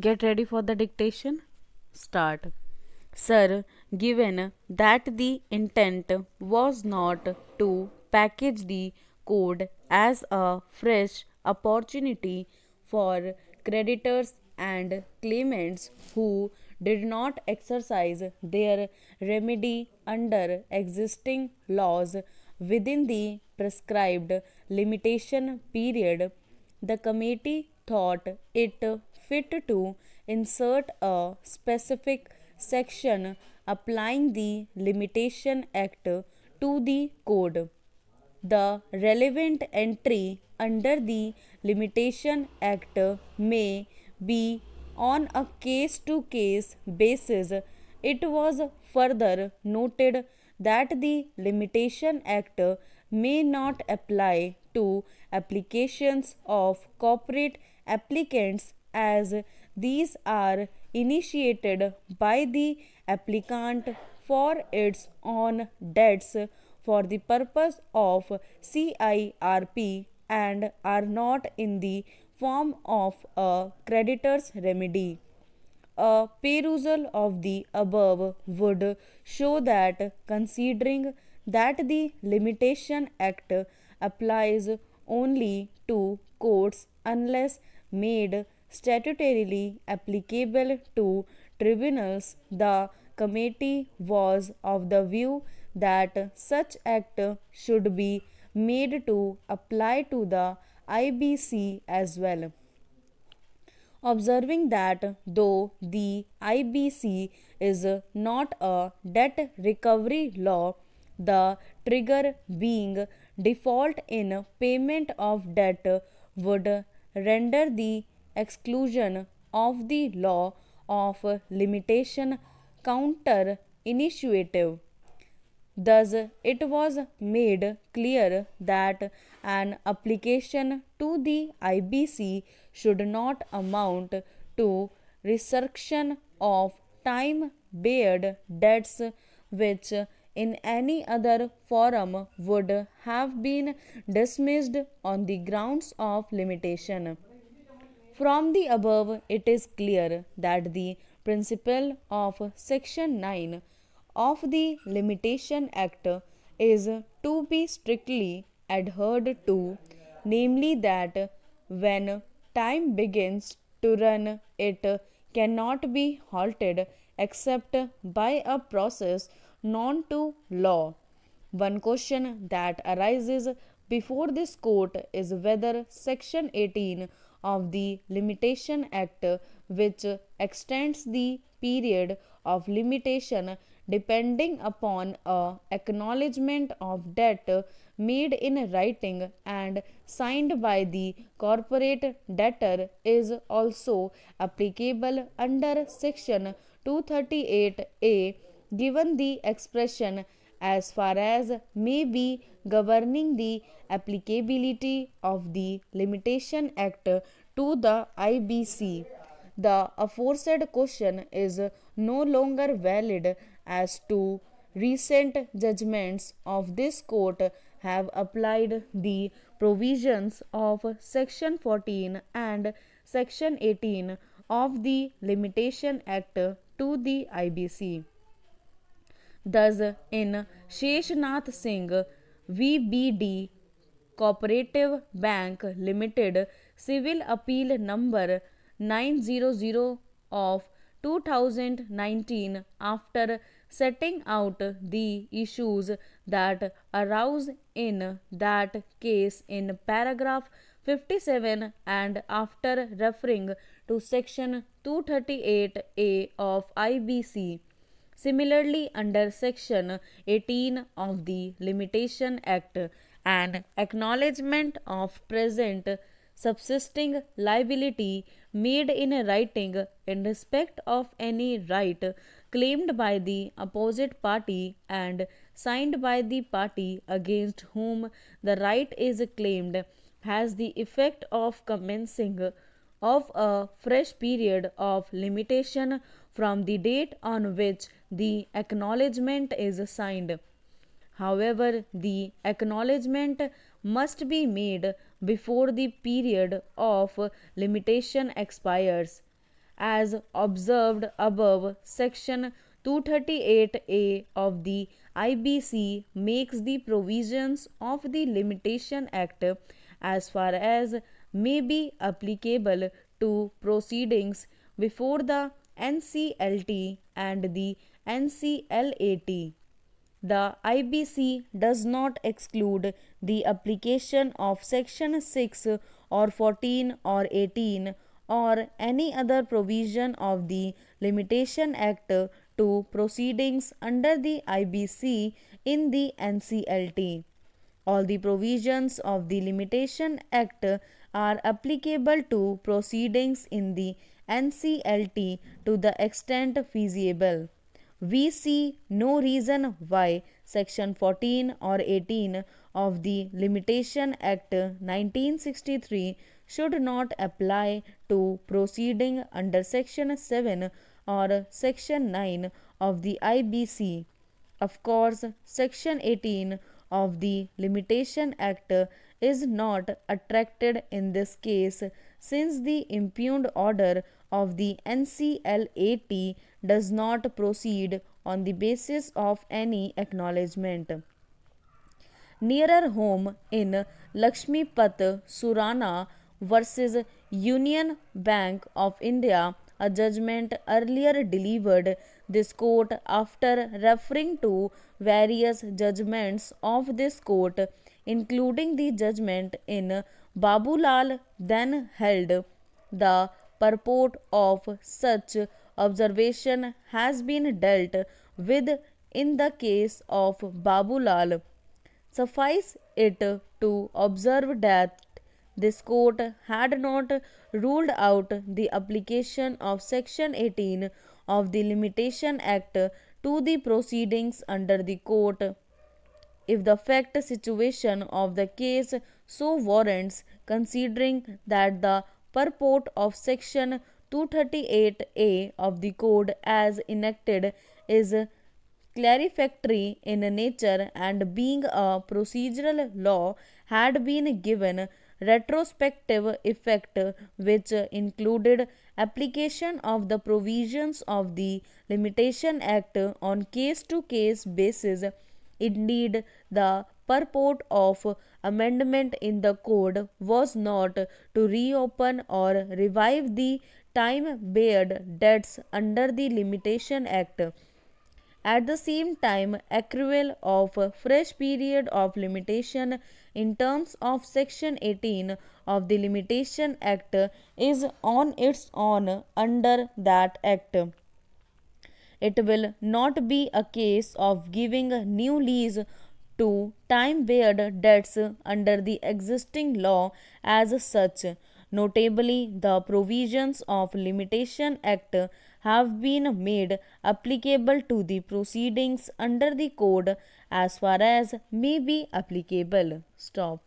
Get ready for the dictation. Start. Sir, given that the intent was not to package the code as a fresh opportunity for creditors and claimants who did not exercise their remedy under existing laws within the prescribed limitation period, the committee thought it fit to insert a specific section applying the Limitation Act to the code. The relevant entry under the Limitation Act may be on a case to case basis. It was further noted that the Limitation Act may not apply to applications of corporate applicants as these are initiated by the applicant for its own debts for the purpose of CIRP and are not in the form of a creditor's remedy. A perusal of the above would show that considering that the Limitation Act applies only to courts unless made statutorily applicable to tribunals, the committee was of the view that such act should be made to apply to the IBC as well. Observing that though the IBC is not a debt recovery law, the trigger being default in payment of debt would render the exclusion of the law of limitation counter initiative. Thus, it was made clear that an application to the IBC should not amount to resurrection of time barred debts, which in any other forum would have been dismissed on the grounds of limitation. From the above, it is clear that the principle of Section 9 of the Limitation Act is to be strictly adhered to, namely, that when time begins to run, it cannot be halted except by a process known to law. One question that arises before this court is whether Section 18 of the Limitation Act, which extends the period of limitation depending upon a acknowledgement of debt made in writing and signed by the corporate debtor, is also applicable under Section 238A, given the expression as far as may be governing the applicability of the Limitation Act to the IBC. The aforesaid question is no longer valid as to recent judgments of this court have applied the provisions of Section 14 and Section 18 of the Limitation Act to the IBC. Thus, in Sheshnath Singh VBD Cooperative Bank Limited Civil Appeal number 900 of 2019, after setting out the issues that arose in that case in paragraph 57 and after referring to section 238A of IBC. Similarly, under Section 18 of the Limitation Act, an acknowledgement of present subsisting liability made in writing in respect of any right claimed by the opposite party and signed by the party against whom the right is claimed has the effect of commencing of a fresh period of limitation from the date on which the acknowledgement is signed. However, the acknowledgement must be made before the period of limitation expires. As observed above, Section 238A of the IBC makes the provisions of the Limitation Act as far as may be applicable to proceedings before the NCLT and the NCLAT. The IBC does not exclude the application of Section 6 or 14 or 18 or any other provision of the Limitation Act to proceedings under the IBC in the NCLT. All the provisions of the Limitation Act are applicable to proceedings in the NCLT to the extent feasible. We see no reason why Section 14 or 18 of the Limitation Act 1963 should not apply to proceeding under Section 7 or Section 9 of the IBC. Of course, Section 18 of the Limitation Act is not attracted in this case, since the impugned order of the NCLAT does not proceed on the basis of any acknowledgement. Nearer home in Lakshmipat Surana versus Union Bank of India, a judgment earlier delivered, this court, after referring to various judgments of this court, including the judgment in Babulal, then held the purport of such observation has been dealt with in the case of Babulal. Suffice it to observe that this court had not ruled out the application of Section 18 of the Limitation Act to the proceedings under the court. If the fact situation of the case so warrants, considering that the purport of Section 238A of the Code as enacted is clarifactory in nature and being a procedural law had been given retrospective effect, which included application of the provisions of the Limitation Act on case to case basis. Indeed, the purport of amendment in the code was not to reopen or revive the time-barred debts under the Limitation Act. At the same time, accrual of a fresh period of limitation in terms of Section 18 of the Limitation Act is on its own under that Act. It will not be a case of giving new lease to time-barred debts under the existing law as such. Notably, the provisions of Limitation Act have been made applicable to the proceedings under the code as far as may be applicable. Stop.